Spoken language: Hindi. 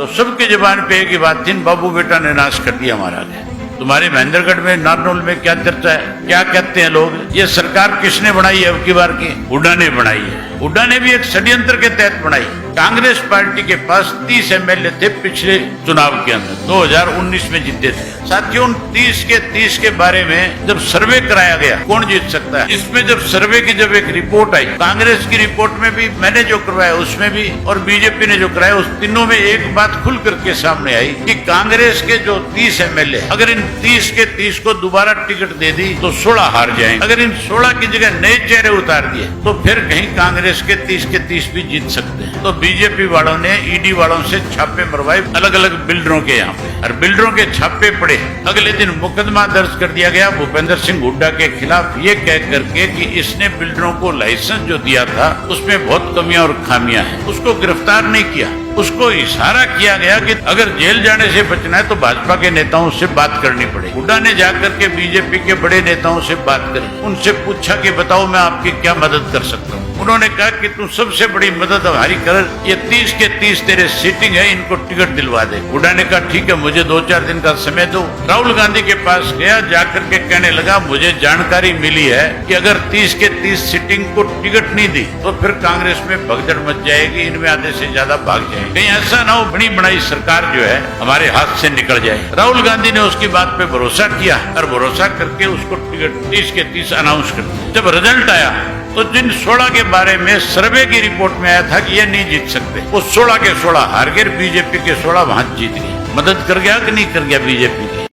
तो सबकी जुबान पे एक ही बात थी, बाबू बेटा ने नाश कर दिया हमारा आगे। तुम्हारे महेंद्रगढ़ में, नारनौल में क्या चर्चा है, क्या कहते हैं लोग, ये सरकार किसने बनाई है अब की बार की? हुड्डा ने बनाई है। हुड्डा ने भी एक षड्यंत्र के तहत बनाई। कांग्रेस पार्टी के पास 30 एमएलए थे पिछले चुनाव के अंदर, 2019 में जीते थे। साथियों, 30 के बारे में जब सर्वे कराया गया, कौन जीत सकता है, इसमें जब सर्वे की जब एक रिपोर्ट आई, कांग्रेस की रिपोर्ट में भी, मैंने जो करवाया उसमें भी, और बीजेपी ने जो कराया, उस तीनों में एक बात खुल करके सामने आई कि कांग्रेस के जो 30 एमएलए, अगर इन 30 के 30 को दोबारा टिकट दे दी तो 16 हार जाएंगे। अगर इन 16 की जगह नए चेहरे उतार दिए तो फिर कहीं कांग्रेस के 30 भी जीत सकते हैं। तो बीजेपी वालों ने ईडी वालों से छापे मरवाए अलग अलग बिल्डरों के यहाँ पे, और बिल्डरों के छापे पड़े। अगले दिन मुकदमा दर्ज कर दिया गया भूपेंद्र सिंह हुड्डा के खिलाफ, ये कह करके कि इसने बिल्डरों को लाइसेंस जो दिया था उसमें बहुत कमियां और खामियां हैं। उसको गिरफ्तार नहीं किया, उसको इशारा किया गया कि अगर जेल जाने से बचना है तो भाजपा के नेताओं से बात करनी पड़ेगी। हुड्डा ने जाकर के बीजेपी के बड़े नेताओं से बात करी, उनसे पूछा कि बताओ मैं आपकी क्या मदद कर सकता हूँ। उन्होंने कहा कि तू सबसे बड़ी मदद हमारी कर, ये 30 के 30 तेरे सीटिंग है, इनको टिकट दिलवा दे। हुड्डा ने कहा ठीक है, मुझे 2-4 दिन का समय दो। राहुल गांधी के पास गया, जाकर के कहने लगा मुझे जानकारी मिली है कि अगर 30 के 30 सीटिंग को टिकट नहीं दी तो फिर कांग्रेस में भगदड़ मच जाएगी, इनमें आधे से ज्यादा भाग जाएंगे, कहीं ऐसा ना हो बनी बनाई सरकार जो है हमारे हाथ से निकल जाए। राहुल गांधी ने उसकी बात पे भरोसा किया और भरोसा करके उसको टिकट 30 के 30 अनाउंस कर दिया। जब रिजल्ट आया तो जिन 16 के बारे में सर्वे की रिपोर्ट में आया था कि ये नहीं जीत सकते, वो 16 के 16 हार गए, बीजेपी के 16 वहां जीत गई। मदद कर गया कि नहीं कर गया बीजेपी की?